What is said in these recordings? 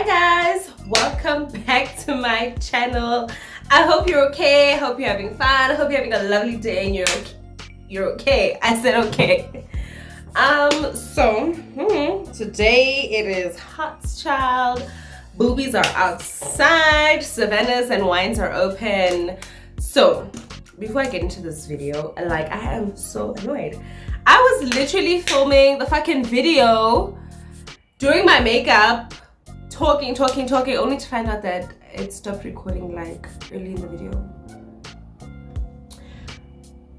guys, welcome back to my channel. I hope you're okay. I hope you're having fun. I hope you're having a lovely day and you're okay. I said okay. Today it is hot, child. Boobies are outside, savannas and wines are open. So before I get into this video, I am so annoyed. I was literally filming the fucking video, doing my makeup, talking, only to find out that it stopped recording like early in the video.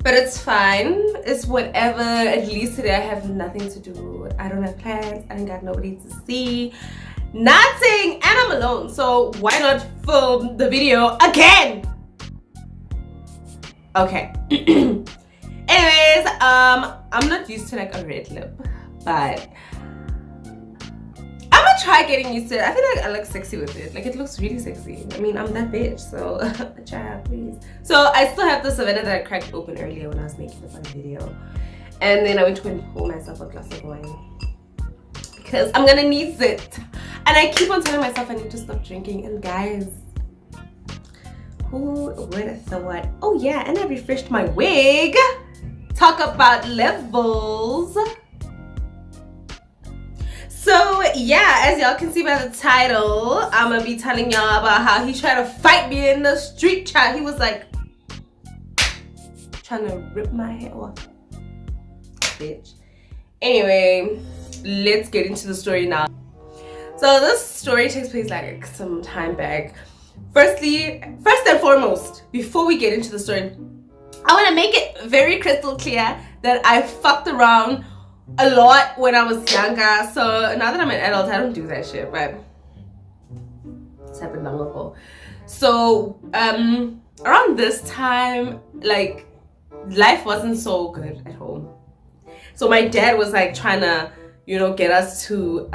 But it's fine, it's whatever. At least today I have nothing to do. I don't have plans, I ain't got nobody to see, nothing, and I'm alone, so why not film the video again? Okay. Anyways, I'm not used to like a red lip, but I'm gonna try getting used to it. I feel like I look sexy with it. Like, it looks really sexy. I mean, I'm that bitch, so try, please. So I still have the savannah that I cracked open earlier when I was making the fun video, and then I went to go and pour myself a glass of wine because I'm gonna need it. And I keep on telling myself I need to stop drinking. And guys, who would have thought? Oh yeah, and I refreshed my wig. Talk about levels. So yeah, as y'all can see by the title, I'm gonna be telling y'all about how he tried to fight me in the street chat. He was like trying to rip my hair off, bitch. Anyway, let's get into the story now. So this story takes place like some time back. First and foremost, before we get into the story, I want to make it very crystal clear that I fucked around a lot when I was younger. So now that I'm an adult, I don't do that shit, but it's happened long ago. So around this time, like, life wasn't so good at home. So my dad was like trying to, you know, get us to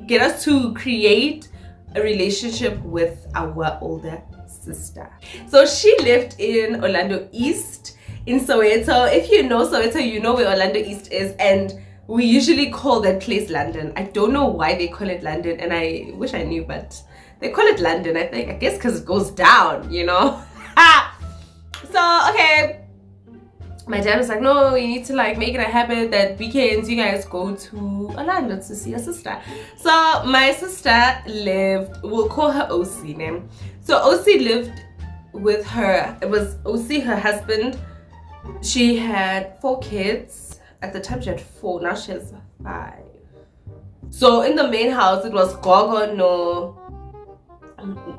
get us to create a relationship with our older sister. So she lived in Orlando East in Soweto. If you know Soweto, you know where Orlando East is, and we usually call that place London. I don't know why they call it London, and I wish I knew, but they call it London, I guess because it goes down, you know. So okay, my dad was like, no, we need to like make it a habit that weekends you guys go to Orlando to see your sister. So my sister lived, we'll call her OC name. So OC lived with her, it was OC, her husband. She had 4 kids. At the time she had 4, now she has 5. So in the main house it was Gogo no,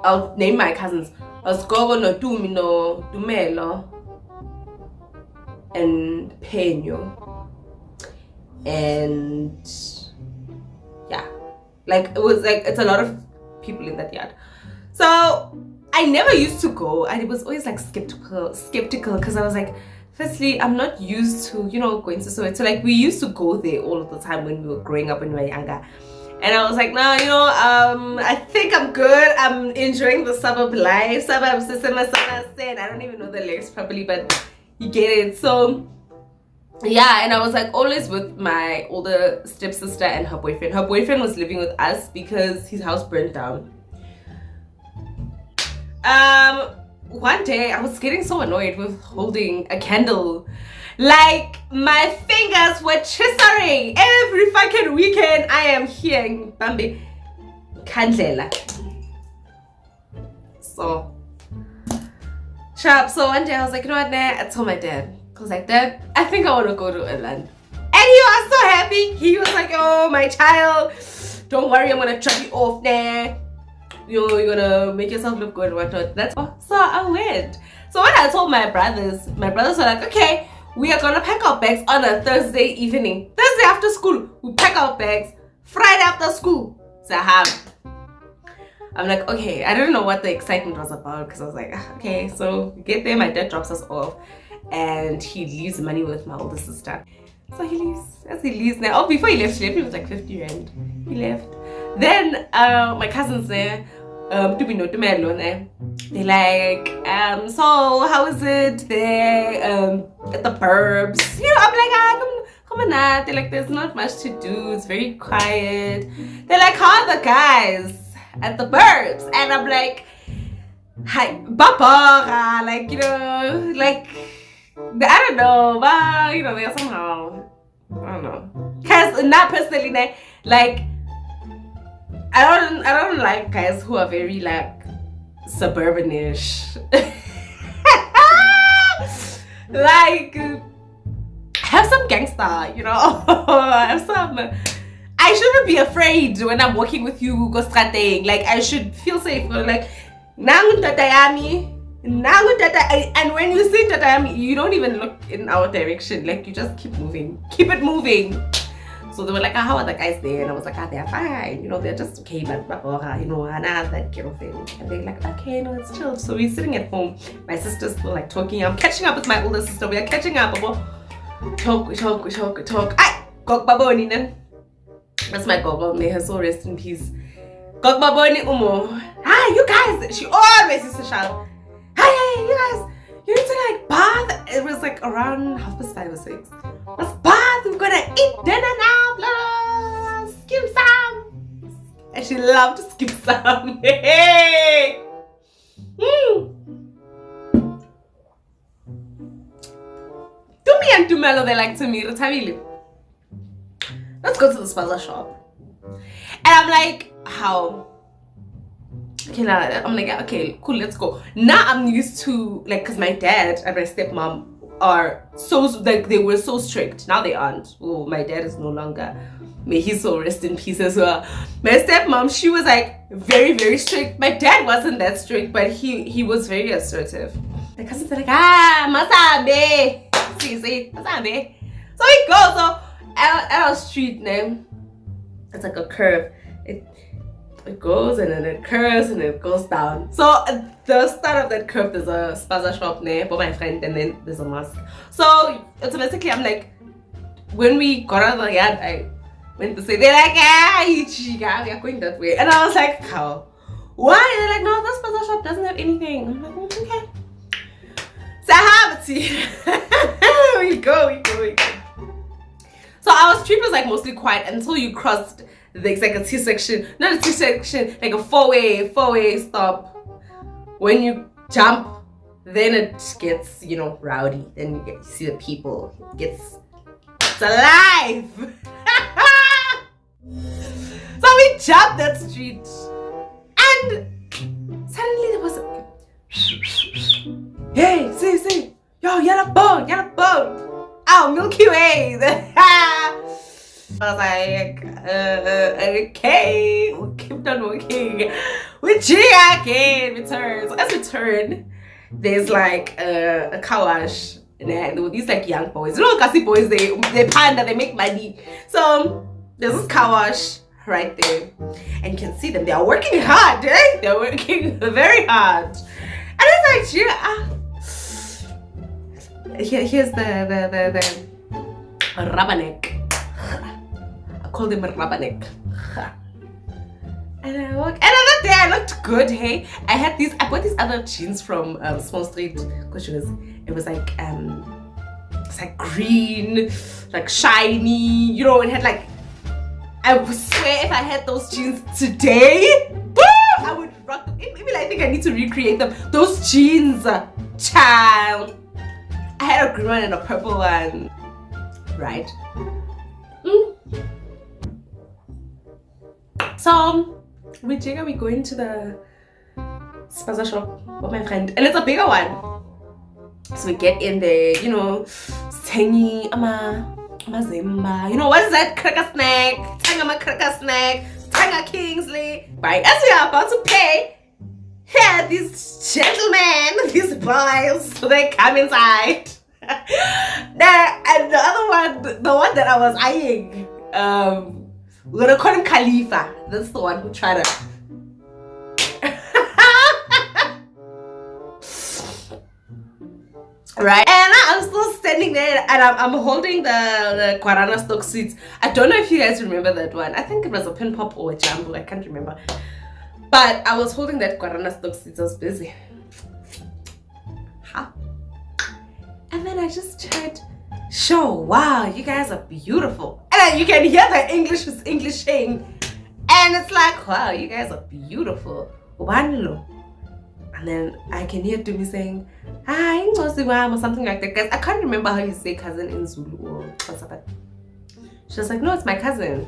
I'll name my cousins. It was Gogo no Dumi no Dumelo and Peño, and yeah, like it was like, it's a lot of people in that yard. So I never used to go. I was always like skeptical because I was like, firstly, I'm not used to, you know, going to Soweto. Like, we used to go there all of the time when we were growing up, when we were younger. And I was like, no, you know, I think I'm good. I'm enjoying the suburb life. I don't even know the lyrics properly, but you get it. So yeah, and I was like always with my older stepsister and her boyfriend. Her boyfriend was living with us because his house burned down. One day I was getting so annoyed with holding a candle. Like, my fingers were chiseling. Every fucking weekend I am hearing Bambi Candela. So sharp. So one day I was like, you know what, nah, I told my dad. I was like, Dad, I think I want to go to Orlando. And he was so happy. He was like, oh, my child, don't worry, I'm gonna drop you off there. You're gonna make yourself look good and whatnot. That's all. So I went. So when I told my brothers were like, okay, we are gonna pack our bags on a Thursday evening. Thursday after school, we pack our bags. Friday after school, Sahab. I'm like, okay, I don't know what the excitement was about, because I was like, okay, so we get there, my dad drops us off, and he leaves money with my older sister. So he leaves. As he leaves now, oh, before he left me with like 50 rand. He left. Then my cousins there, they're like, so how is it there at the burbs? You know, I'm like, come they're like, there's not much to do, it's very quiet. They're like, how are the guys at the burbs? And I'm like, hi, baba, like, you know, like, I don't know, but, you know, they're somehow, I don't know. Because not personally, like, I don't like guys who are very, like, suburbanish. Like, have some gangster, you know. Have some. I shouldn't be afraid when I'm walking with you, go strating. Like, I should feel safe. Like, nangu tatayami, nangu tata. And when you see tatayami, you don't even look in our direction. Like, you just keep moving, keep it moving. So they were like, how are the guys there? And I was like, they're fine. You know, they're just okay, but you know, that kind of thing. And they're like, okay, no, it's chill. So we're sitting at home. My sisters were like talking. I'm catching up with my older sister. We are catching up. We talk. I Gok Baboni. That's my gogo. May her soul rest in peace. Gok Baboni Umo. Hi, you guys. She always used to shout, hey, you guys. You need to like bath. It was like around 5:30 or 6. Let's bath. We're gonna eat dinner now. Blah, skim some. And she loved to skim some. Hey. Tumi and Tumelo, they like to meet. Let's go to the spaza shop. And I'm like, how? Okay, now I'm like, okay, cool, let's go. Now I'm used to, like, because my dad and my stepmom are so, like, they were so strict. Now they aren't. Oh, my dad is no longer. May his soul rest in peace as well. My stepmom, she was like very, very strict. My dad wasn't that strict, but he was very assertive. My cousins are like, masabe. See, masabe. So we go, so at our street name, it's like a curve. It goes and then it curves and it goes down. So at the start of that curve, there's a spaza shop there for my friend, and then there's a mosque. So automatically, I'm like, when we got out of the yard, I went to say, they're like, we are going that way. And I was like, how? Why? They're like, no, this spaza shop doesn't have anything. I'm like, okay. So I have it. we go. So our street was like mostly quiet until you crossed the like a T section, not a T section, like a four-way stop. When you jump, then it gets, you know, rowdy. Then you see the people. It's alive. So we jumped that street, and suddenly there was a, hey, see, yo, yellow boat, oh, Milky Way. I was like, okay, we kept on walking. We jig again, we turn. So as we turn, there's like a car wash. And there were these like young boys. You know, Kasi boys, they panda, they make money. So there's this car wash right there. And you can see them, they are working hard, eh? They're working very hard. And it's like, here's the rubberneck. I called him a rubberneck. And I walked, and another day I looked good, hey. I bought these other jeans from Small Street, because it was like it's like green, like shiny, you know. It had like, I would swear if I had those jeans today, woo, I would rock them. Maybe I think I need to recreate them. Those jeans, child. I had a green one and a purple one, right? So we go into the spaza shop with my friend, and it's a bigger one. So we get in there, you know, tangy Zimba. You know, what is that? Cracker snack, tanga cracker snack, tanga Kingsley. Right, as we are about to pay, here these gentlemen, these boys, so they come inside. And the other one, the one that I was eyeing, we're gonna call him Khalifa. That's the one who tried to. Right, and I'm still standing there, and I'm holding the Guarana stock seats. I don't know if you guys remember that one. I think it was a pin pop or a jumbo. I can't remember. But I was holding that Guarana stock seats. I was busy. Huh? And then I just tried Sure, wow, you guys are beautiful. And then you can hear the English is Englishing. And it's like, wow, you guys are beautiful. One lo. And then I can hear Dumi saying, hi, or something like that. Guys, I can't remember how you say cousin in Zulu or what's up. She was like, no, it's my cousin.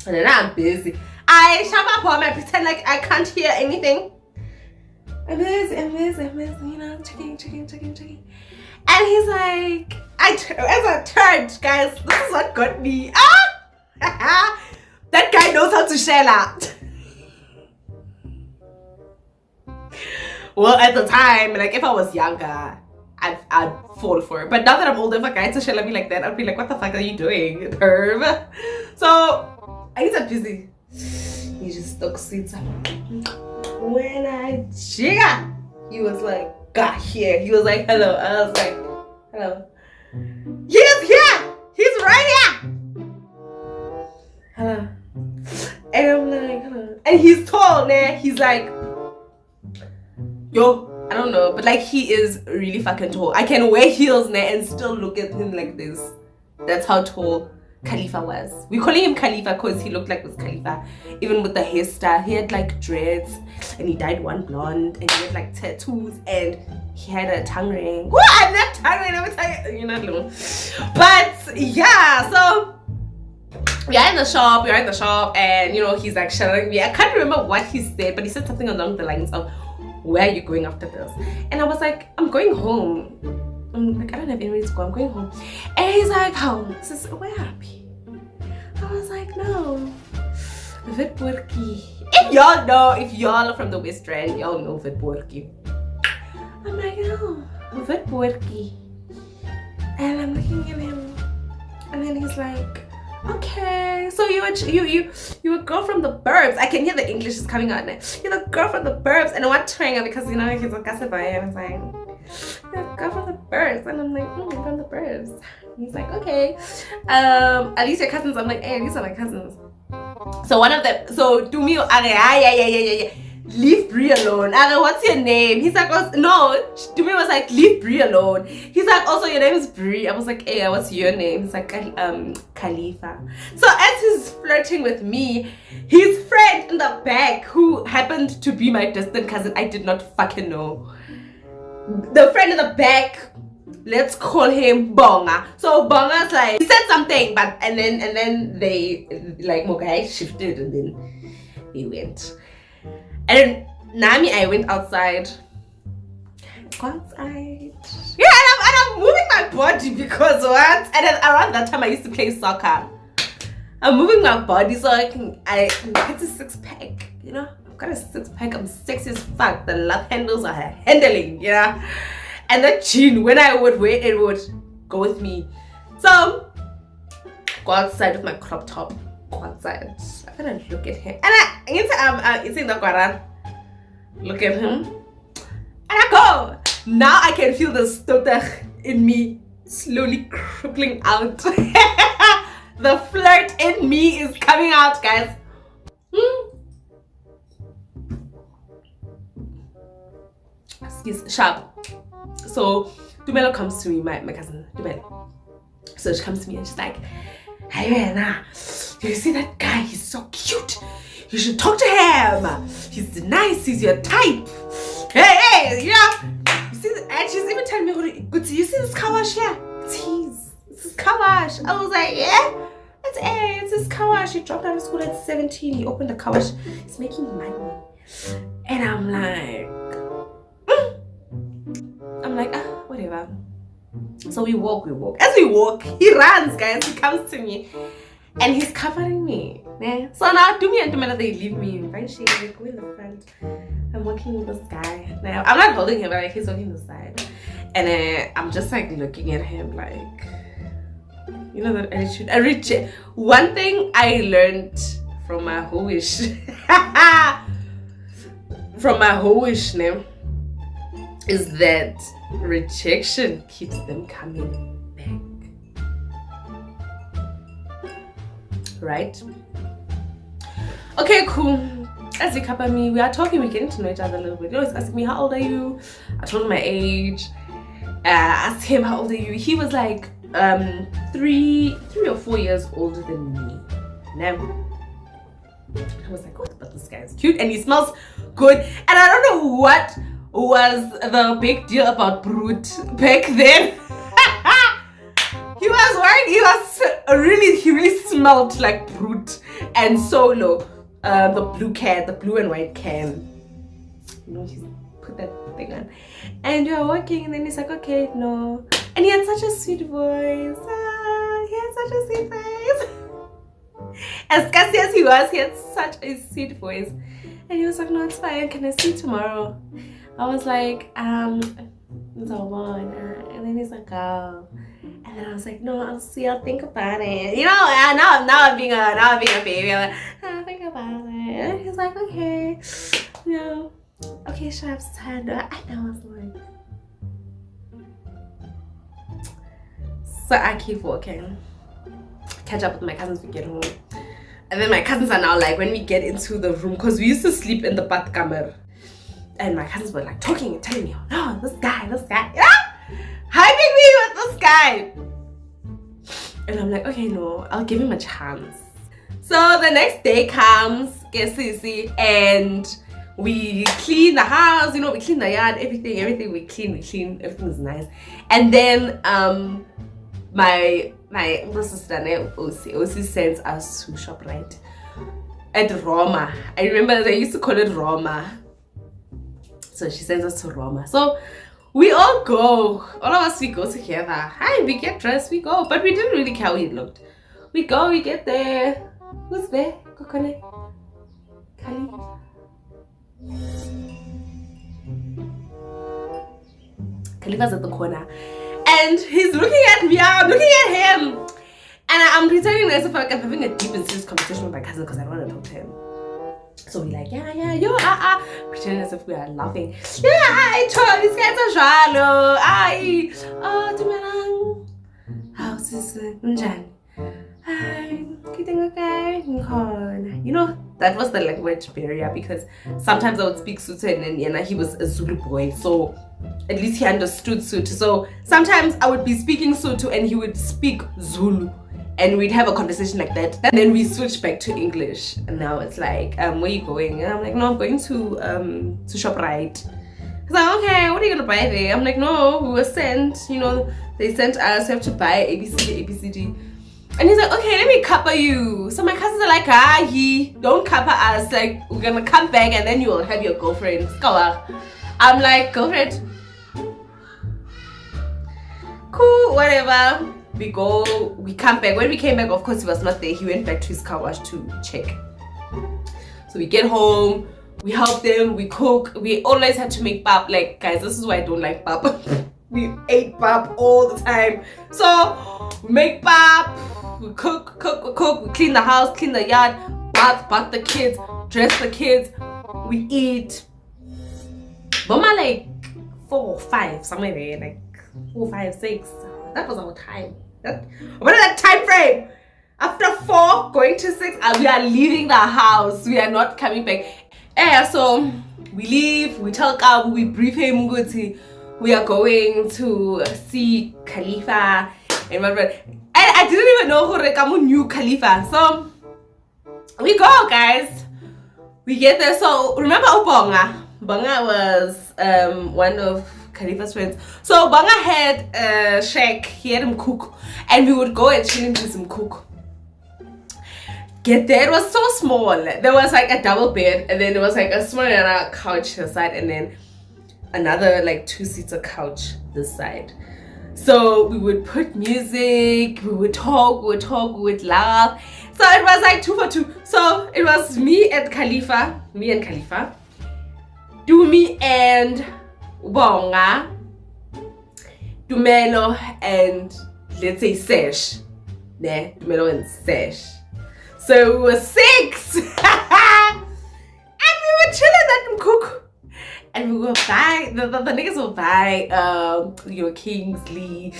And then I'm busy. I shut my phone and pretend like I can't hear anything. I'm busy, you know, checking. And he's like, as I turned, guys, this is what got me. Ah! That guy knows how to shell out. Well, at the time, like if I was younger, I'd fall for it. But now that I'm older, if a guy to shell at me like that, I'd be like, what the fuck are you doing, perv? So I get busy. He just stuck seats up. When I jigga, he was like, got here. He was like, hello. I was like, hello. He's here. He's right here. Hello. And I'm like, hello. And he's tall, man. He's like, yo, I don't know, but like he is really fucking tall. I can wear heels now and still look at him like this. That's how tall Khalifa was. We calling him Khalifa because he looked like this Khalifa. Even with the hairstyle, he had like dreads and he dyed one blonde and he had like tattoos and he had a tongue ring. What? I'm not tongue ring, let me tell you. You're not little. But yeah, so we're in the shop and you know he's like shouting me. I can't remember what he said, but he said something along the lines of, where are you going after this? And I was like, I'm going home. I'm like, I don't have anywhere to go, I'm going home. And he's like, home. He says, where happy? I was like, no. Witborki. If y'all are from the West Rand, y'all know Witborki. I'm like, no, Witborki. And I'm looking at him. And then he's like, okay, so you a girl from the burbs. I can hear the English is coming out now. You're the girl from the burbs. And I'm trying because you know he's a Kasabaya and it's like, you're a girl from the burbs. And I'm like, I'm from the burbs. And he's like, okay. At least your cousins. I'm like, hey, these are my cousins. So one of them, so to me, yeah. Leave Brie alone. What's your name? He's like, oh, no. Dumi was like, leave Brie alone. He's like, also your name is Brie. I was like, hey, what's your name? He's like, Khalifa. So as he's flirting with me, his friend in the back, who happened to be my distant cousin, I did not fucking know. The friend in the back, let's call him Bonga. So Bonga's like, he said something, but and then they like Mogai shifted and then he went. And Nami, I went outside. Go outside. Yeah, and I'm moving my body because what? And then around that time I used to play soccer. I'm moving my body so I can get a six pack. You know, I've got a six pack. I'm sexy as fuck. The love handles are handling. You know, and the jean when I would wear it would go with me. So go outside with my crop top. Go outside. I'm gonna look at him, and it's in the Quran. Look at him, and I go. Now I can feel the stutter in me slowly crippling out. The flirt in me is coming out, guys. Excuse sharp. So Dumelo comes to me, my cousin Dumelo. So she comes to me and she's like, hey Rena, you see that guy? He's so cute. You should talk to him. He's nice. He's your type. Hey, yeah. You see, and she's even telling me, you see this kawash here? It's his kawash. I was like, yeah. It's his kawash. He dropped out of school at 17. He opened the kawash. He's making money. And I'm like, whatever. So we walk. As we walk, he runs, guys. He comes to me. And he's covering me. Yeah. So now Dumi and Dumela, they leave me in very shady. They go in the front. I'm walking with this guy. Now I'm not holding him, but like he's walking the side. And I'm just like looking at him like, you know, that attitude. One thing I learned from my hoish name is that rejection keeps them coming back. Right? Okay, cool. As you cover me, we are talking, we're getting to know each other a little bit. He always asking me, how old are you? I told him my age. I asked him, how old are you? He was like, 3 or 4 years older than me. Now I was like, what? But this guy is cute and he smells good. And I don't know what was the big deal about Brute back then. He really smelled like Brute and Solo, the blue and white can. You know, he's put that thing on. And we were walking, and then he's like, okay, no. And he had such a sweet voice. He had such a sweet voice. As gassy as he had such a sweet voice. And he was like, no, it's fine. Can I see you tomorrow? I was like, it's all one. And then he's like, oh. And then I was like, no, I'll see. I'll think about it. You know, now I'm being a baby. I'm like, I'll think about it. And he's like, okay, you know, okay, sure, I've signed. And I was like, so I keep walking, catch up with my cousins, we get home. And then my cousins are now like, when we get into the room, because we used to sleep in the badkamer. And my cousins were like talking and telling me, oh, this guy, hyping me with this guy. And I'm like, okay, no, I'll give him a chance. So the next day comes, and we clean the house, you know, we clean the yard, everything we clean, everything is nice. And then my sister Osi sends us to ShopRite at Roma. I remember they used to call it Roma. So she sends us to Roma. So we all go. All of us, we go together. Hi, we get dressed, we go. But we didn't really care how it looked. We go, we get there. Who's there? Kokone? Kali? Khalifa's at the corner. And he's looking at me, I'm looking at him. And I'm pretending as if I'm having a deep and serious conversation with my cousin because I don't want to talk to him. So we're like, yeah, pretending as if we are laughing. Yeah, I told this guy's a jalo. Dumelang. How's this? Njani? Hi, you know, that was the language barrier because sometimes I would speak Sotho and then he was a Zulu boy, so at least he understood Sotho. So sometimes I would be speaking Sotho and he would speak Zulu. And we'd have a conversation like that. And then we switched back to English. And now it's like, where are you going? And I'm like, no, I'm going to ShopRite. He's like, okay, what are you gonna buy there? I'm like, no, we were sent, you know, they sent us, we have to buy ABCD. And he's like, okay, let me cuppa you. So my cousins are like, don't cuppa us. Like, we're gonna come back and then you will have your girlfriend. I'm like, girlfriend? Cool, whatever. We go, we come back. When we came back, of course, he was not there. He went back to his car wash to check. So we get home, we help them, we cook. We always had to make pap. Like, guys, this is why I don't like pap. We ate pap all the time. So we make pap, we cook, we clean the house, clean the yard, bath the kids, dress the kids, we eat. Boma like 4 or 5, somewhere there, like 4, 5, 6. That was our time. What is that time frame? After 4 going to 6, we are leaving the house. We are not coming back. So we leave, we tell Kabu, we brief him, we are going to see Khalifa and my brother. And I didn't even know who Kamu knew Khalifa. So we go, guys. We get there. So remember Bonga? Bonga was one of Khalifa's friends. So Banga had a shack, he had him cook, and we would go and chill him with him cook. Get there, it was so small. There was like a double bed, and then there was like a small couch this side, and then another like 2-seater couch this side. So we would put music, we would talk, we would laugh. So it was like 2 for 2. So it was me and Khalifa, Dumi and Bonga, Dumelo, and let's say Sesh. Yeah, Dumelo and Sesh. So we were 6. And we were chilling at cook. And we were buy, the niggas will buy, Kingsley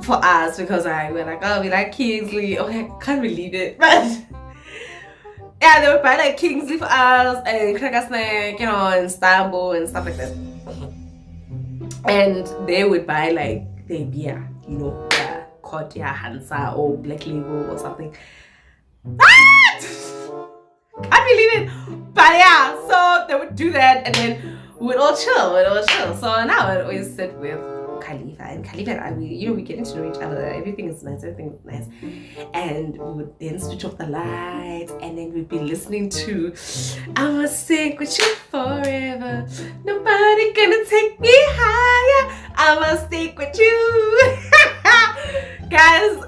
for us because we're like, oh, we like Kingsley. Okay, I can't believe it. But yeah, they would buy like Kingsley for us and cracker snack, and Stambo and stuff like that. And they would buy like their beer, boycott Hansa or Black Label or something. Ah! Can't believe it. But yeah, so they would do that, and then we'd all chill. So now I'd always sit with Khalifa, and Khalifa and I, we getting to know each other. Everything is nice, and we would then switch off the lights, and then we'd be listening to "I Must Stick With You Forever, Nobody Gonna Take Me Higher, I Must Stick With You." Guys,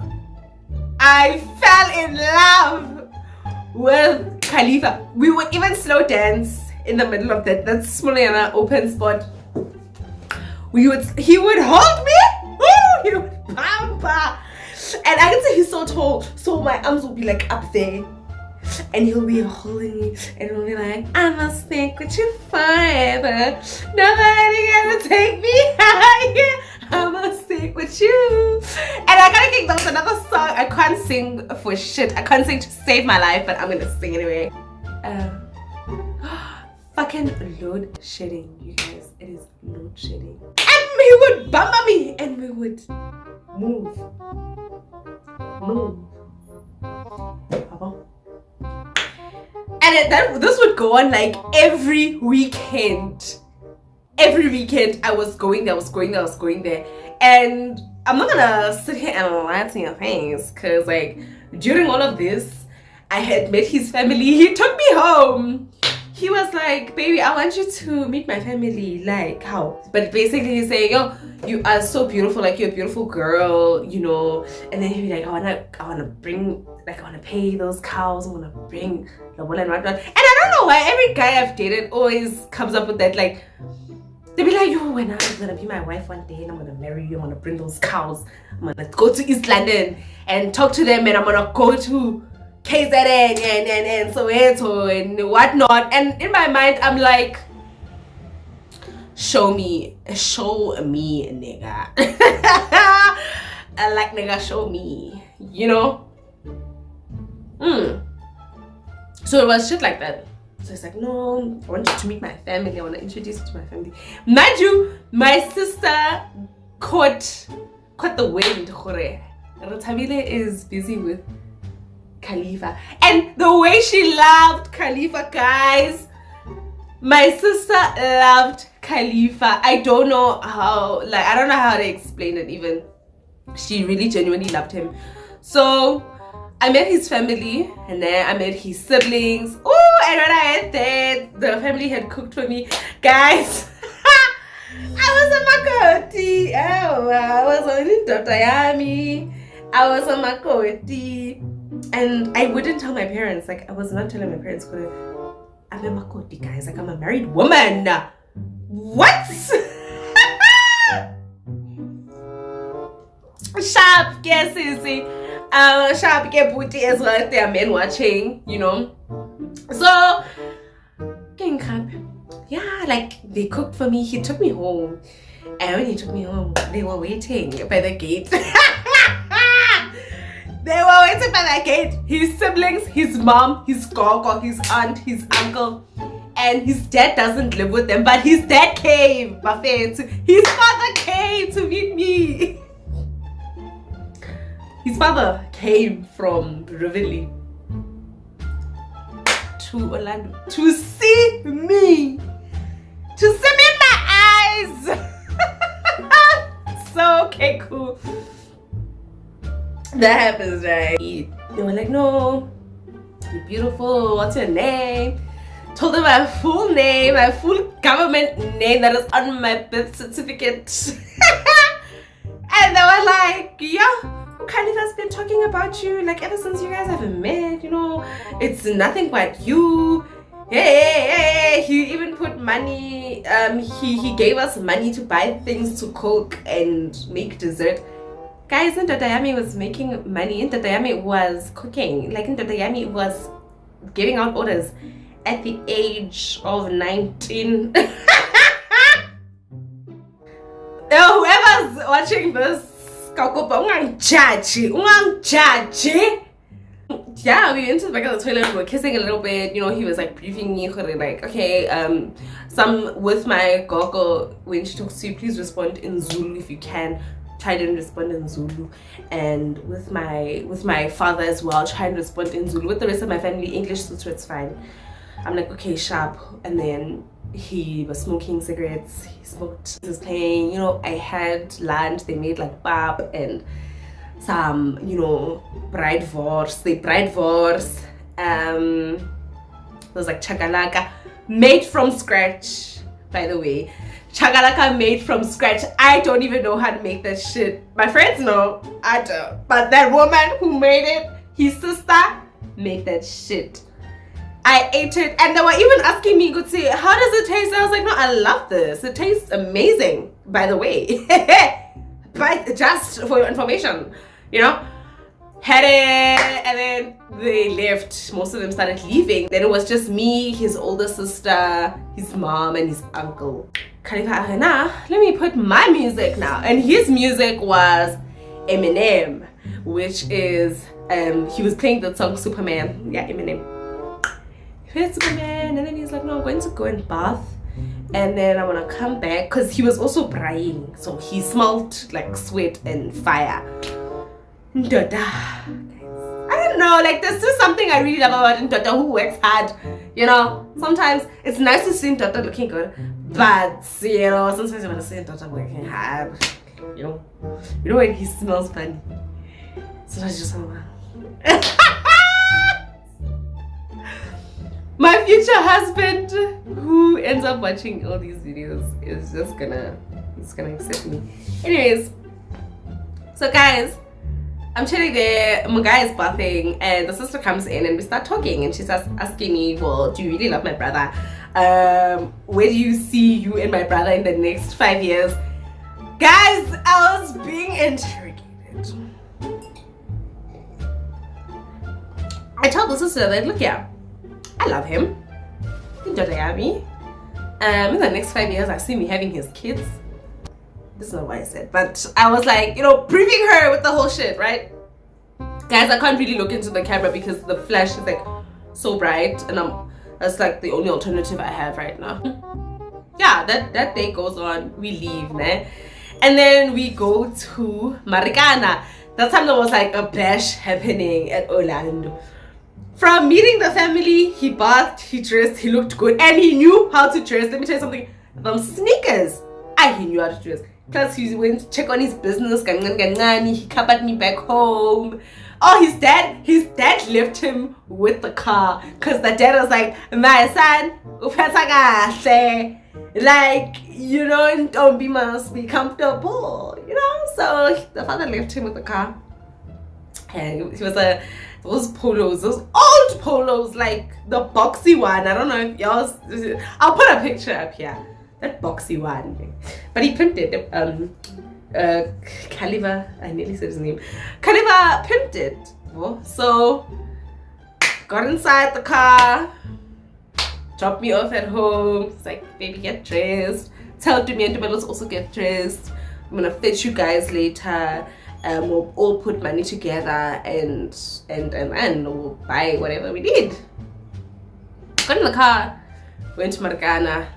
I fell in love with Khalifa. We would even slow dance in the middle of that small open spot. He would hold me. Woo, he would pamper. And I can say he's so tall, so my arms will be like up there. And he'll be holding me, and he'll be like, "I must stick with you forever. Nobody gonna take me higher. I must stick with you." And I gotta think that was another song. I can't sing for shit. I can't sing to save my life, but I'm gonna sing anyway. Fucking load shedding, you guys. It is load shedding. And he would bump me, and we would move. And this would go on like every weekend. Every weekend I was going there. And I'm not gonna sit here and lie to your face, because like during all of this, I had met his family. He took me home. He was like, "Baby, I want you to meet my family." Like, how? But basically he's saying, "Yo, you are so beautiful, like you're a beautiful girl, you know." And then he'd be like, I wanna pay those cows, I wanna bring the wool and whatnot. And I don't know why every guy I've dated always comes up with that, like, they'd be like, "Yo, when I'm gonna be my wife one day and I'm gonna marry you, I'm gonna bring those cows, I'm gonna go to East London and talk to them, and I'm gonna go to KZN and Soweto and whatnot." And in my mind, I'm like, show me, nigga. Like, nigga, show me, you know? So it was shit like that. So it's like, "No, I want you to meet my family. I want to introduce you to my family." Mind you, my sister caught the wind. Retha is busy with Khalifa, and the way she loved Khalifa, guys, my sister loved Khalifa. I don't know how to explain it. Even she really genuinely loved him. So I met his family, and then I met his siblings. Oh, and when I ate there, the family had cooked for me, guys. I was a makoti. Oh, I was on Dr. Yami. I was a makoti. And I wouldn't tell my parents. Like, I was not telling my parents, I'm a makoti, guys. Like, I'm a married woman. What? Sharp, guess easy. Sharp, get booty as well if there are men watching, you know. So, getting crap. Yeah, like, they cooked for me. He took me home. And when he took me home, they were waiting by the gate. They were waiting by the gate. His siblings, his mom, his gogo, his aunt, his uncle. And his dad doesn't live with them, but his dad came. His father came to meet me. His father came from Rivoli to Orlando to see me. To see me in my eyes. So, okay, cool. That happens, right? They were like, "No, you're beautiful. What's your name?" Told them my full name, my full government name that is on my birth certificate. And they were like, "Yeah, Khalifa's been talking about you like ever since you guys haven't met, you know. It's nothing but you. Hey. He even put money, he gave us money to buy things to cook and make dessert." Guys, Ndodayami was making money. Ndodayami was cooking. Like, Ndodayami was giving out orders at the age of 19. Whoever's watching this, yeah, we went to the back of the toilet, we were kissing a little bit, you know. He was like briefing me, like, "Okay, some with my gogo, when she talks to you, please respond in Zulu if you can. tried and respond in Zulu, and with my father as well, try and respond in Zulu. With the rest of my family, English, so it's fine. I'm like, okay, sharp. And then he was smoking cigarettes, he smoked, he was playing, you know, I had lunch, they made like pap and some, you know, bridewors, was like chakalaka, made from scratch, by the way. Chakalaka made from scratch. I don't even know how to make that shit. My friends know, I don't. But that woman who made it, his sister, made that shit. I ate it, and they were even asking me, "Good, say, how does it taste?" I was like, "No, I love this. It tastes amazing, by the way." But just for your information, you know, had it, and then they left. Most of them started leaving. Then it was just me, his older sister, his mom, and his uncle. Khalifa, now let me put my music now, and his music was Eminem, which is he was playing the song Superman. Yeah, Eminem. Superman, and then he's like, no, I'm going to go and bath, and then I'm gonna come back, because he was also crying, so he smelled like sweat and fire. Ndoda, I don't know, like there's just something I really love about Ndoda who works hard, you know. Sometimes it's nice to see Ndoda looking good, but you know, sometimes you want to see Ndoda working hard, you know when he smells funny, so that's just my future husband, who ends up watching all these videos, is just gonna accept me. Anyways, so guys, I'm chilling there, my guy is bathing, and the sister comes in and we start talking, and she starts asking me, well, do you really love my brother? Where do you see you and my brother in the next 5 years? Guys, I was being interrogated. I told the sister that, look, yeah, I love him. In the next 5 years, I see me having his kids. This is not what I said, but I was like, you know, briefing her with the whole shit, right? Guys, I can't really look into the camera because the flash is like so bright, and that's like the only alternative I have right now. Yeah, that day goes on. We leave, man, and then we go to Marikana. That time there was like a bash happening at Orlando. From meeting the family, he bathed, he dressed, he looked good, and he knew how to dress. Let me tell you something. From sneakers, he knew how to dress. Plus, he went to check on his business. He covered me back home. Oh, his dad left him with the car, because the dad was like, my son, like, you know, don't be must be comfortable, you know. So the father left him with the car, and he was those polos, those old polos, like the boxy one. I don't know if y'all, I'll put a picture up here, that boxy one. But he pimped it. Khalifa, I nearly said his name. Khalifa pimped it. So got inside the car, dropped me off at home. It's like, baby, get dressed. Tell me and Dumelos also get dressed. I'm gonna fetch you guys later. We'll all put money together and we'll buy whatever we need. Got in the car, went to Marikana.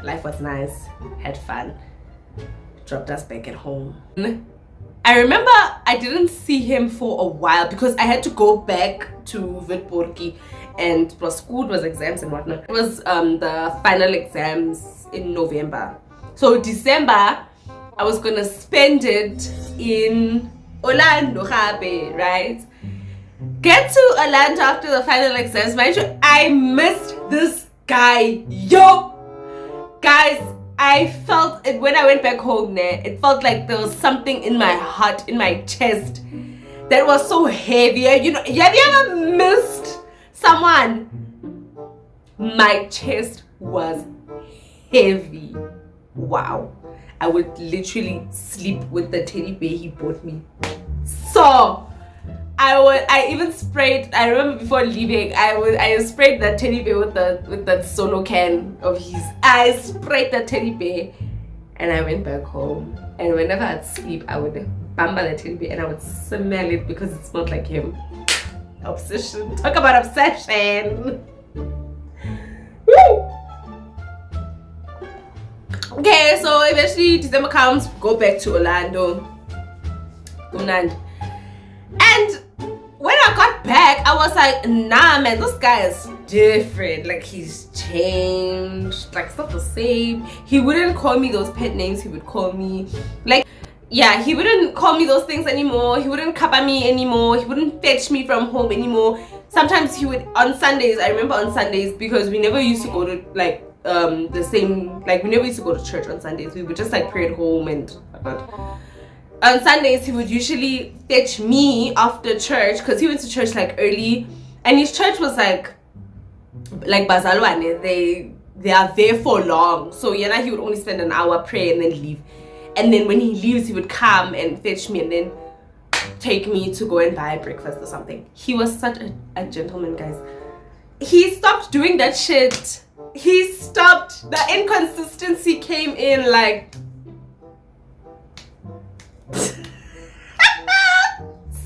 Life was nice, had fun. Dropped us back at home. I remember I didn't see him for a while because I had to go back to Witborki, and it was school, it was exams and whatnot. It was the final exams in November. So December, I was gonna spend it in Orlando, right? Get to Orlando after the final exams. Mind you, I missed this guy. Yo! Guys, I felt it when I went back home there. It felt like there was something in my heart, in my chest, that was so heavy. You know, have you ever missed someone? My chest was heavy. Wow. I would literally sleep with the teddy bear he bought me. So I even sprayed, I remember before leaving, I sprayed that teddy bear with that solo can of his. I sprayed that teddy bear and I went back home. And whenever I'd sleep, I would bamba the teddy bear and I would smell it because it smelled like him. Obsession. Talk about obsession. Woo! Okay, so eventually December comes, go back to Orlando. Umnandi. And when I got back, I was like, nah, man, this guy is different. Like, he's changed. Like, it's not the same. He wouldn't call me those pet names. He would call me, like, yeah, he wouldn't call me those things anymore. He wouldn't cover me anymore. He wouldn't fetch me from home anymore. Sometimes he would, on Sundays, I remember on Sundays, because we never used to go to, like, the same, like, we never used to go to church on Sundays. We would just, like, pray at home and whatnot. On Sundays, he would usually fetch me after church, because he went to church like early, and his church was like Bazalwane. They are there for long, so he would only spend an hour pray and then leave. And then when he leaves, he would come and fetch me and then take me to go and buy breakfast or something. He was such a gentleman, guys. He stopped doing that shit. He stopped. The inconsistency came in like.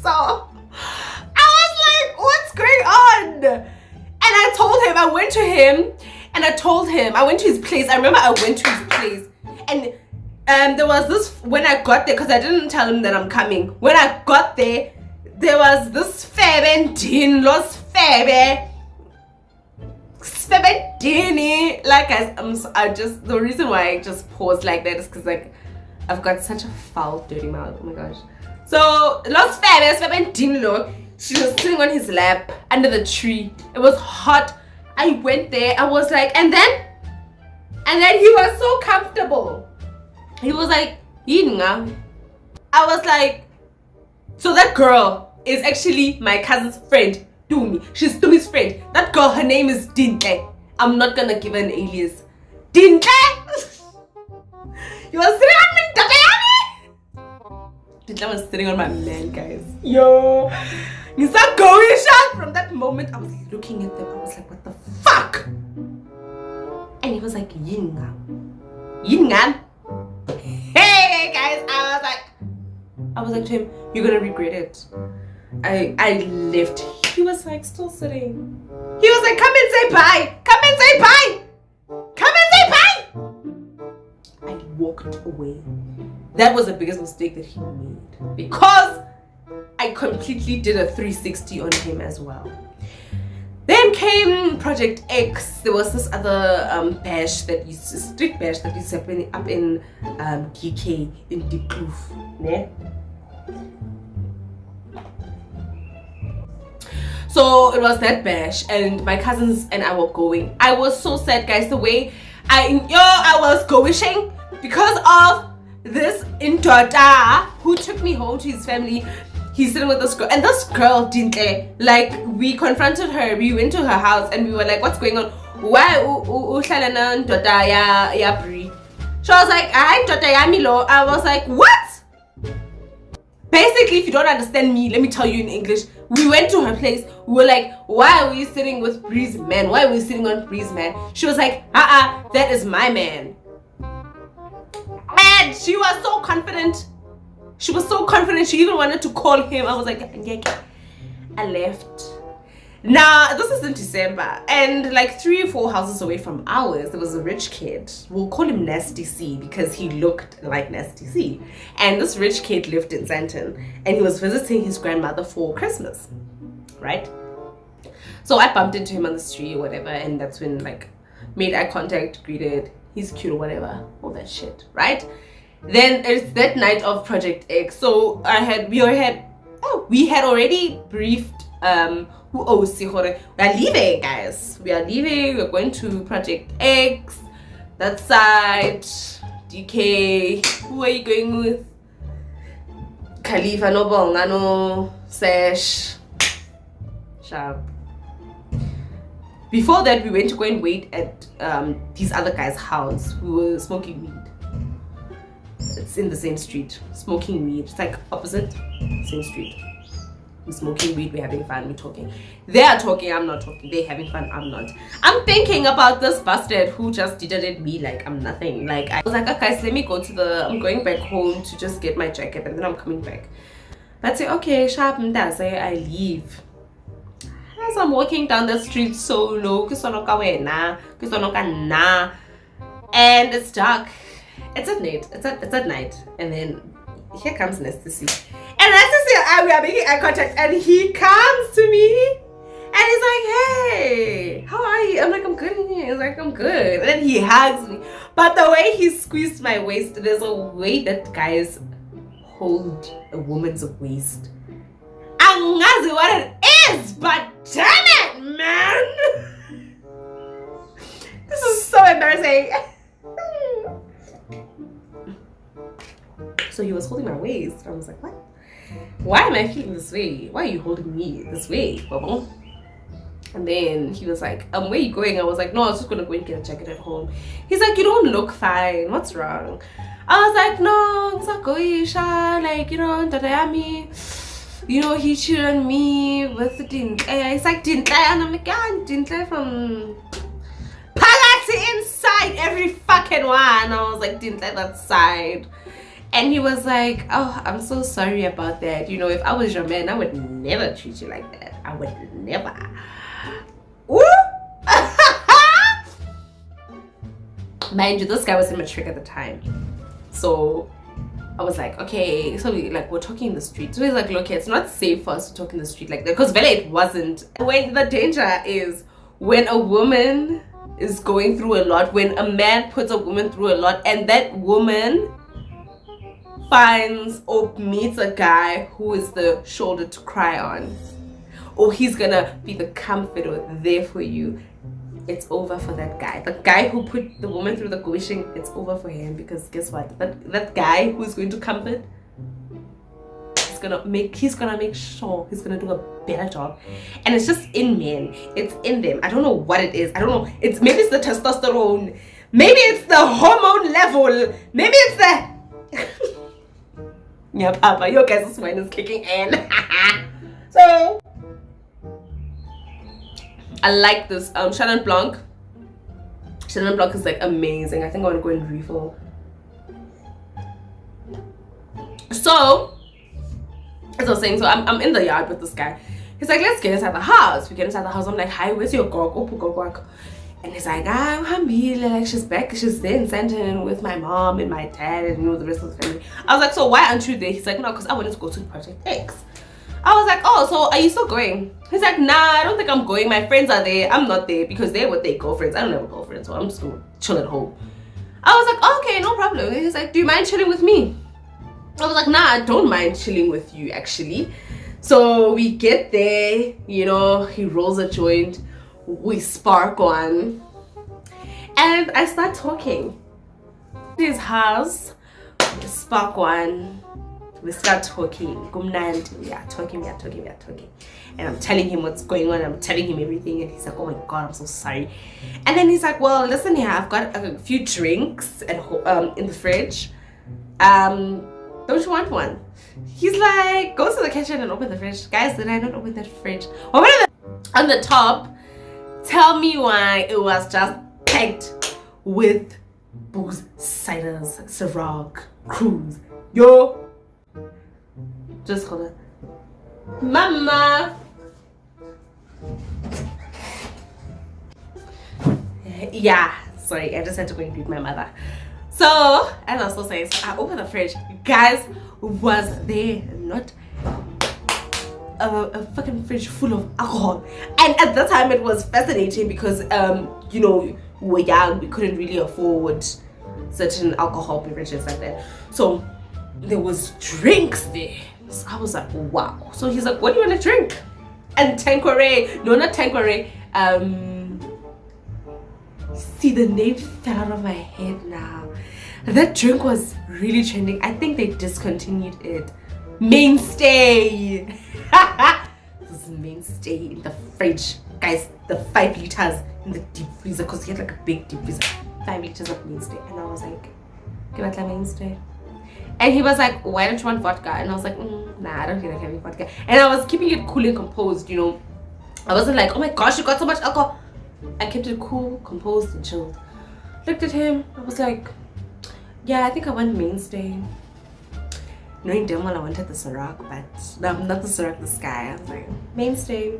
So I was like, what's going on? And I told him, I went to him and I told him, I went to his place. I remember I went to his place, and there was this, when I got there, because I didn't tell him that I'm coming. When I got there, there was this Febe Los Febe Dini. Like, I just, the reason why I just paused like that is because, like, I've got such a foul, dirty mouth. Oh my gosh. So, Los Febes, Dinlo, she was sitting on his lap under the tree. It was hot. I went there. I was like, and then he was so comfortable. He was like, Yinga. I was like, so that girl is actually my cousin's friend, Dumi. She's Dumi's friend. That girl, her name is Dintle. I'm not gonna give her an alias. Dintle! You was sitting on me, Dintle was sitting on my man, guys. Yo! You start going shot. From that moment, I was looking at them. I was like, what the fuck? And he was like, Yinga. Yinga? Hey, guys. I was like to him, you're gonna regret it. I left. He was like, still sitting. He was like, come and say bye. Come and say bye. Come and say bye. I walked away. That was the biggest mistake that he made, because I completely did a 360 on him as well. Then came Project X. There was this other street bash that used to happen up in GK in Dikloof. Ne? So it was that bash, and my cousins and I were going. I was so sad, guys, the way I was going because of this Indoda who took me home to his family. He's sitting with this girl, and this girl didn't like, we confronted her. We went to her house and we were like, what's going on? Why Indoda ya Bri? She was like, Indoda ya Milo. I was like, what? Basically, if you don't understand me, let me tell you in English. We went to her place. We were like, why are we sitting with Bree's man? Why are we sitting on Bree's man? She was like, that is my man. And she was so confident. She was so confident. She even wanted to call him. I was like, yeah. I left. Now, this is in December. And like 3 or 4 houses away from ours, there was a rich kid. We'll call him Nasty C because he looked like Nasty C. And this rich kid lived in Sandton. And he was visiting his grandmother for Christmas. Right? So I bumped into him on the street or whatever. And that's when, like, made eye contact, greeted. He's cute or whatever. All that shit. Right? Then it's that night of Project X. So we had already briefed we are leaving, guys. We are leaving. We're going to Project X. That side. DK. Who are you going with? Khalifa no Bongano Sesh. Sharp. Before that, we went to go and wait at these other guys' house who were smoking weed. It's in the same street. Smoking weed. It's like opposite. Same street. We're smoking weed, we're having fun, we're talking. They are talking, I'm not talking. They're having fun, I'm not. I'm thinking about this bastard who just deserted me like I'm nothing. Like, I was like, okay, guys, let me go to I'm going back home to just get my jacket and then I'm coming back. I'd say, okay, sharp, I leave. As I'm walking down the street solo, and it's dark. It's at night. It's at night. And then here comes Nesty. And we are making eye contact, and he comes to me and he's like, "Hey, how are you?" I'm like, "I'm good." And he's like, "I'm good." And then he hugs me. But the way he squeezed my waist, there's a way that guys hold a woman's waist. Angazi what it is, but damn it, man. This is so embarrassing. So he was holding my waist. I was like, what? Why am I feeling this way? Why are you holding me this way, Bubble? And then he was like, where are you going? I was like, no, I was just gonna go and get a jacket at home. He's like, you don't look fine. What's wrong? I was like, no, it's not like, you know, he cheated on me with the dintle. It's like dintle, and I'm like, yeah, dintle from Palati inside every fucking one. I was like, dintle that side. And he was like, oh, I'm so sorry about that. You know, if I was your man, I would never treat you like that. I would never. Ooh! Mind you, this guy was immature at the time. So I was like, okay, so we're talking in the street. So he's like, look, it's not safe for us to talk in the street like that. Because Vele, it wasn't. When the danger is when a woman is going through a lot, when a man puts a woman through a lot, and that woman finds or meets a guy who is the shoulder to cry on, or he's gonna be the comforter there for you, it's over for that guy. The guy who put the woman through the gushing, it's over for him, because guess what? That guy who's going to comfort, he's gonna make sure he's gonna do a better job. And it's just in men. It's in them. I don't know what it is. I don't know. Maybe it's the testosterone. Maybe it's the hormone level. Maybe it's the yeah, Papa, your guys' mind is kicking in. So I like this Chenin Blanc. Chenin Blanc is like amazing. I think I want to go and refill. So as I was saying, so I'm in the yard with this guy. He's like, let's get inside the house. We get inside the house. I'm like, hi, where's your gog? And he's like, like she's back, she's there in Santon with my mom and my dad and the rest of the family. I was like, so why aren't you there? He's like, no, because I wanted to go to Project X. I was like, oh, so are you still going? He's like, nah, I don't think I'm going. My friends are there. I'm not there because they're with their girlfriends. I don't have a girlfriend, so I'm just gonna chill at home. I was like, oh, okay, no problem. He's like, do you mind chilling with me? I was like, nah, I don't mind chilling with you actually. So we get there, you know, he rolls a joint. We spark one, and I start talking. His house, we spark one, we start talking. We are talking. And I'm telling him what's going on, I'm telling him everything, and he's like, oh my god, I'm so sorry. And then he's like, well, listen here, I've got a few drinks at in the fridge. Don't you want one? He's like, go to the kitchen and open the fridge. Guys, did I not open that fridge? On the top, tell me why it was just packed with booze, ciders, Ciroc, cruise. Yo! Just hold it. Mama! Yeah, sorry, I just had to go and greet my mother. So, as I was also saying, so I opened the fridge. Guys, was there not a fucking fridge full of alcohol? And at that time it was fascinating because you know, we were young, we couldn't really afford certain alcohol beverages like that, so there was drinks there. So I was like, wow. So he's like, what do you want to drink? And Tanqueray, no, not Tanqueray, see, the name fell out of my head now. That drink was really trending. I think they discontinued it. Mainstay. This is Mainstay in the fridge, guys. The 5 liters in the deep freezer, because he had like a big deep freezer. 5 liters of Mainstay, and I was like, give it like Mainstay. And he was like, why don't you want vodka? And I was like, nah, I don't feel like having vodka. And I was keeping it cool and composed, you know. I wasn't like, oh my gosh, you got so much alcohol. I kept it cool, composed, and chilled. Looked at him. I was like, yeah, I think I want Mainstay. Knowing damn well I wanted the Ciroc, but no, not the Ciroc, the Sky. I was like, Mainstay.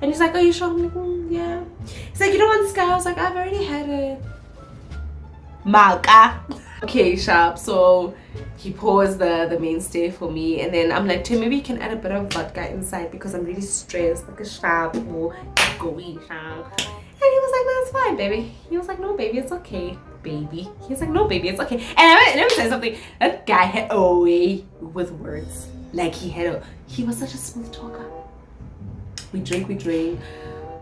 And he's like, are you sure? I'm like, yeah. He's like, you don't want Sky? I was like, I've already had it. Maka. Okay, sharp. So he pours the mainstay for me, and then I'm like, Tim, maybe you can add a bit of vodka inside because I'm really stressed, like a sharp or gooey sharp. And he was like, no, it's fine, baby. He was like, no, baby, it's okay, baby. He was like, no, baby, it's okay. And let me say something. That guy had a way with words. Like he was such a smooth talker. We drink,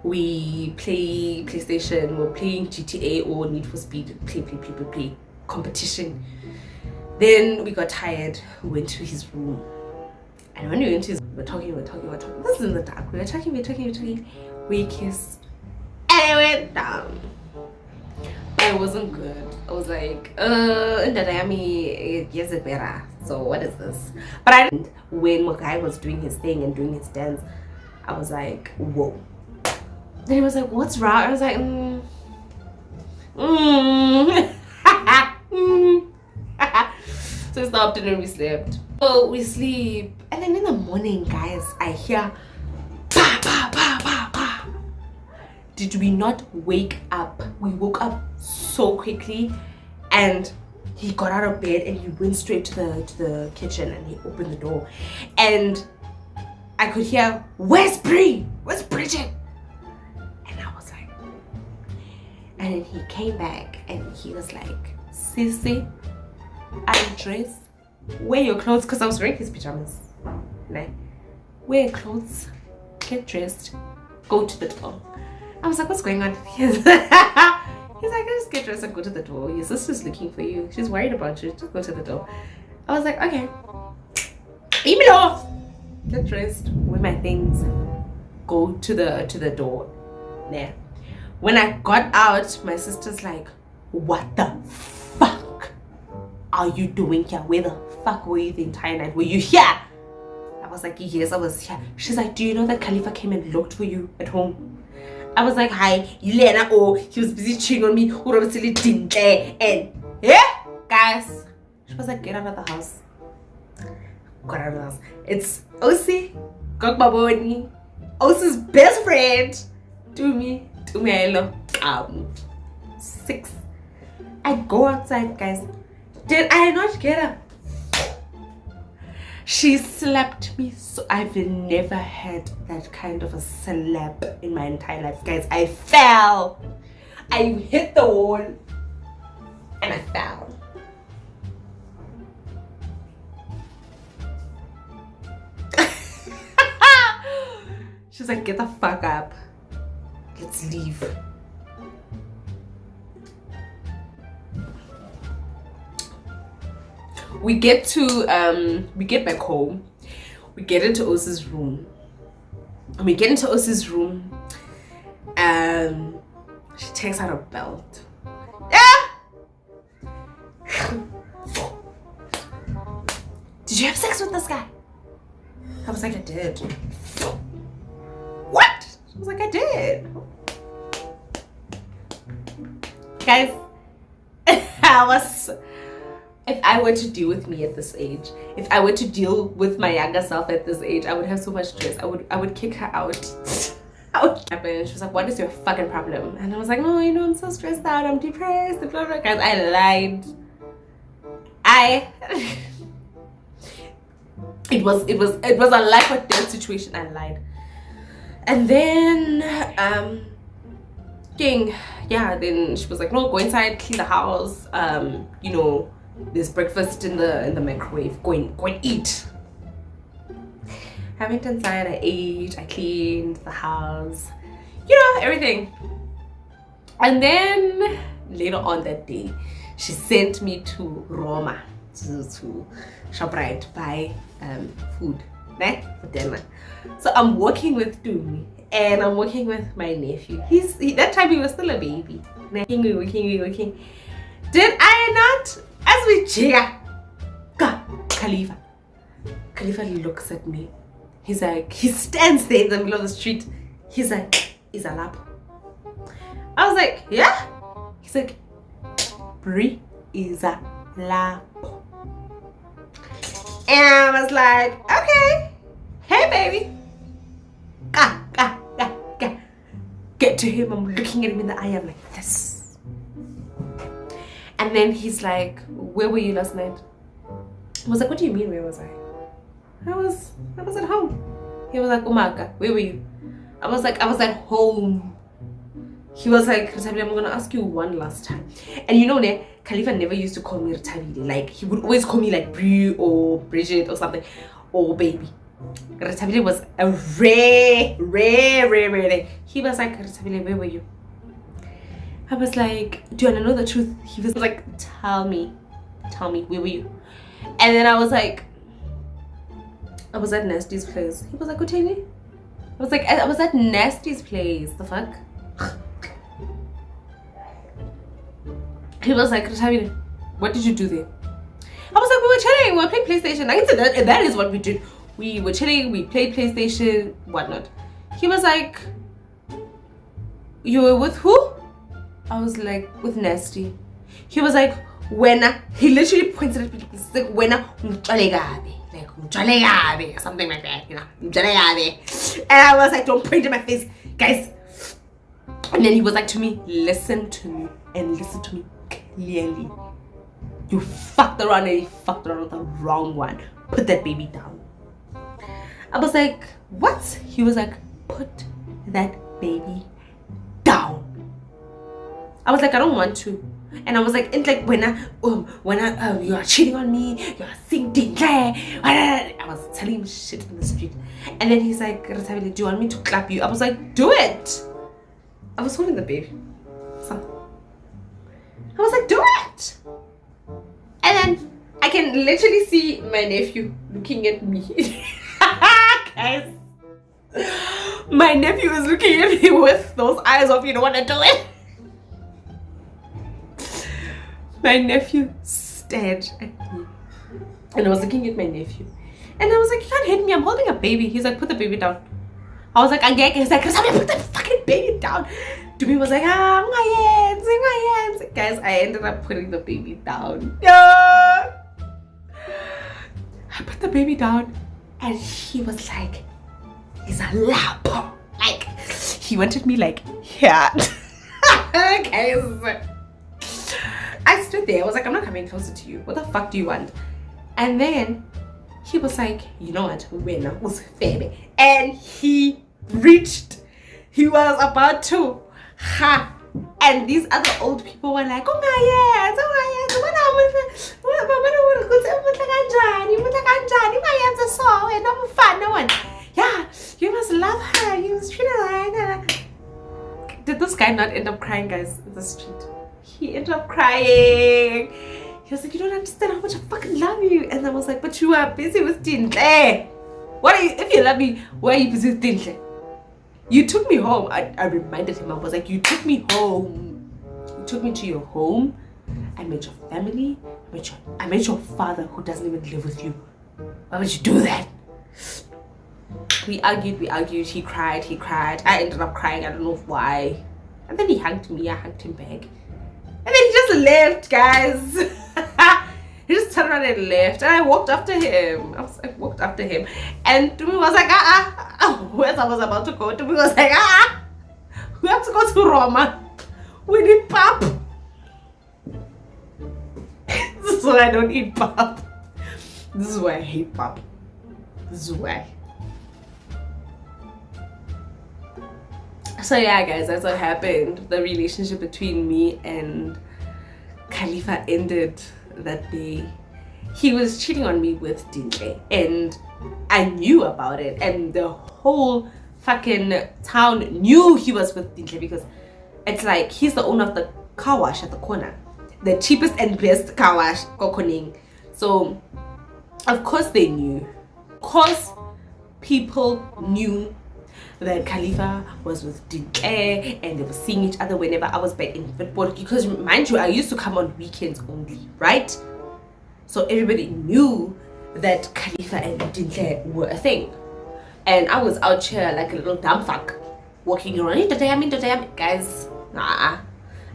we play PlayStation, we're playing GTA or Need for Speed, play competition. Then we got tired, we went to his room. And when we went to his room, we're talking. This is in the dark. We were talking. We kissed. And it went down. It wasn't good. I was like, yes, it better. So what is this? But I didn't. When my guy was doing his thing and doing his dance, I was like, whoa. Then he was like, what's wrong? I was like, So we stopped and then we slept. So we sleep. And then in the morning, guys, I hear pa, pa, pa, pa, pa. Did we not wake up? We woke up so quickly, and he got out of bed and he went straight to the kitchen and he opened the door. And I could hear, where's Brie? Where's Bridget? And I was like, and then he came back and he was like, Sissy, undress, wear your clothes, because I was wearing his pajamas. Like, wear your clothes, get dressed, go to the door. I was like, what's going on? He's like, just get dressed and go to the door. Your sister's looking for you. She's worried about you. Just go to the door. I was like, okay. Leave me alone. Get dressed, wear my things, go to the door. There. When I got out, my sister's like, what the fuck are you doing here? Where the fuck were you the entire night? Were you here? I was like, yes, I was here. She's like, do you know that Khalifa came and looked for you at home? I was like, hi, Yelena. Oh, he was busy chewing on me. And yeah, guys. She was like, get out of the house. Got out of the house. It's Osi, Gogbaboni, Osi's best friend. To me, I love 6. I go outside, guys. Did I not get her? She slapped me so I've never had that kind of a slap in my entire life, guys. I fell. I hit the wall and I fell. She's like, get the fuck up. Let's leave. We get back home. We get into Osi's room. And we get into Osi's room. She takes out a belt. Yeah! Did you have sex with this guy? I was like, I did. What? I was like, I did. Guys, if I were to deal with me at this age, if I were to deal with my younger self at this age, I would have so much stress. I would kick her out. I would happen. She was like, what is your fucking problem? And I was like, oh, you know, I'm so stressed out, I'm depressed, blah, blah. Guys, I lied. It was a life or death situation. I lied. And then then she was like, no, go inside, clean the house, you know, there's breakfast in the microwave, go and eat. I went inside, I ate, I cleaned the house, you know, everything. And then later on that day, she sent me to Roma, to ShopRite to buy food for dinner. So I'm working with Tumi and I'm working with my nephew. That time he was still a baby. Working. Did I not? As we cheer, Khalifa looks at me. He's like, he stands there in the middle of the street. He's like, is a lap? I was like, yeah. He's like, Brie is a lap. And I was like, okay, hey baby. Get to him. I'm looking at him in the eye. I'm like, this. And then he's like, where were you last night? I was like, what do you mean, where was I? I was at home. He was like, Umaka, where were you? I was like, I was at home. He was like, Retabile, I'm gonna ask you one last time. And you know, Khalifa never used to call me Retabile. Like, he would always call me like Brie or Bridget or something, or baby. Retabile was a rare name. He was like, Retabile, where were you? I was like, do you wanna know the truth? He was like, tell me, where were you? And then I was like, I was at Nasty's place. He was like, Uteni? I was like, I was at Nasty's place. The fuck? He was like, Retabile, what did you do there? I was like, we were chilling, we were playing PlayStation. I said that is what we did. We were chilling, we played PlayStation, whatnot. He was like, you were with who? I was like, with Nasty. He was like, Wena. He literally pointed at me. He's like, Wena, like, something like that, you know. And I was like, don't point in my face, guys. And then he was like to me, listen to me and listen to me clearly. You fucked around and you fucked around with the wrong one. Put that baby down. I was like, what? He was like, put that baby down. I was like, I don't want to. And I was like, it's like when you are cheating on me, you are singing. I was telling him shit in the street. And then he's like, Retabile, do you want me to clap you? I was like, do it. I was holding the baby. So I was like, do it. And then I can literally see my nephew looking at me. Guys, my nephew is looking at me with those eyes of, you don't want to do it. My nephew stared at me. And I was looking at my nephew. And I was like, you can't hit me, I'm holding a baby. He's like, put the baby down. I was like, Angeke. He's like, put the fucking baby down. Dumi was like, my hands. Guys, I ended up putting the baby down. Yeah. I put the baby down. And he was like, he's a lapper. Like, he wanted me like, yeah. Guys. I stood there. I was like, I'm not coming closer to you. What the fuck do you want? And then he was like, you know what? Wena was fair. And he reached. He was about to. Ha. And these other old people were like, yeah, you must love her. You must treat her like that. Did this guy not end up crying, guys, in the street? He ended up crying. He was like, you don't understand how much I fucking love you. And I was like, but you are busy with Tintle. What are you, if you love me, why are you busy with Tintle? You took me home. I reminded him. I was like, you took me home. You took me to your home. I met your family. I met your father who doesn't even live with you. Why would you do that? We argued. He cried. I ended up crying. I don't know why. And then he hugged me. I hugged him back. And then he just left, guys. He just turned around and left. And I walked after him. And Tumi was like, where I was about to go. Tumi was like, we have to go to Roma. We need pap. This is why I don't eat pap. This is why I hate pap. This is why. So yeah, guys, that's what happened. The relationship between me and Khalifa ended that day. He was cheating on me with Dintle, and I knew about it, and the whole fucking town knew he was with Dintle, because it's like he's the owner of the car wash at the corner, the cheapest and best car wash, Kokoning. So of course they knew. Of course people knew that Khalifa was with Dintle and they were seeing each other whenever I was back in football, because mind you, I used to come on weekends only, right? So everybody knew that Khalifa and Dintle were a thing, and I was out here like a little dumb fuck walking around, guys.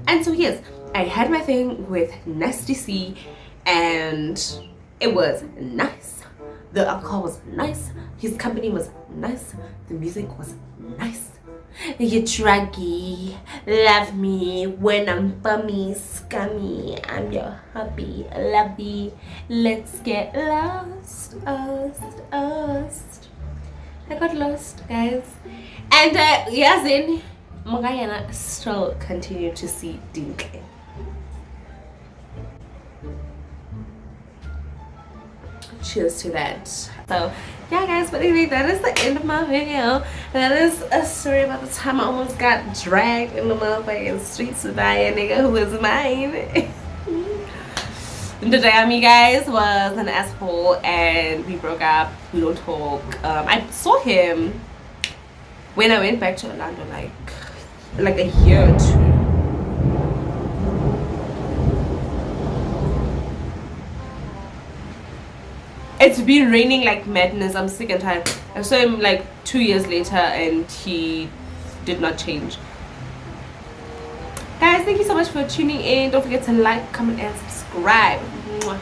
And so yes, I had my thing with Nasty C, and it was nice. The alcohol was nice, his company was nice, the music was nice, You druggy, love me when I'm bummy, scummy. I'm your hubby, lovey. Let's get lost, lost. I got lost, guys. And yes, in Magayana still continue to see Dinkley. Cheers to that. So yeah, guys, but anyway, that is the end of my video. That is a story about the time I almost got dragged in the motherfucking streets by a nigga who was mine. The Diami guys was an asshole and we broke up. We don't talk. I saw him when I went back to Orlando like a year or two. It's been raining like madness. I'm sick and tired. I saw him like 2 years later and he did not change. Guys, thank you so much for tuning in. Don't forget to like, comment, and subscribe. Mwah.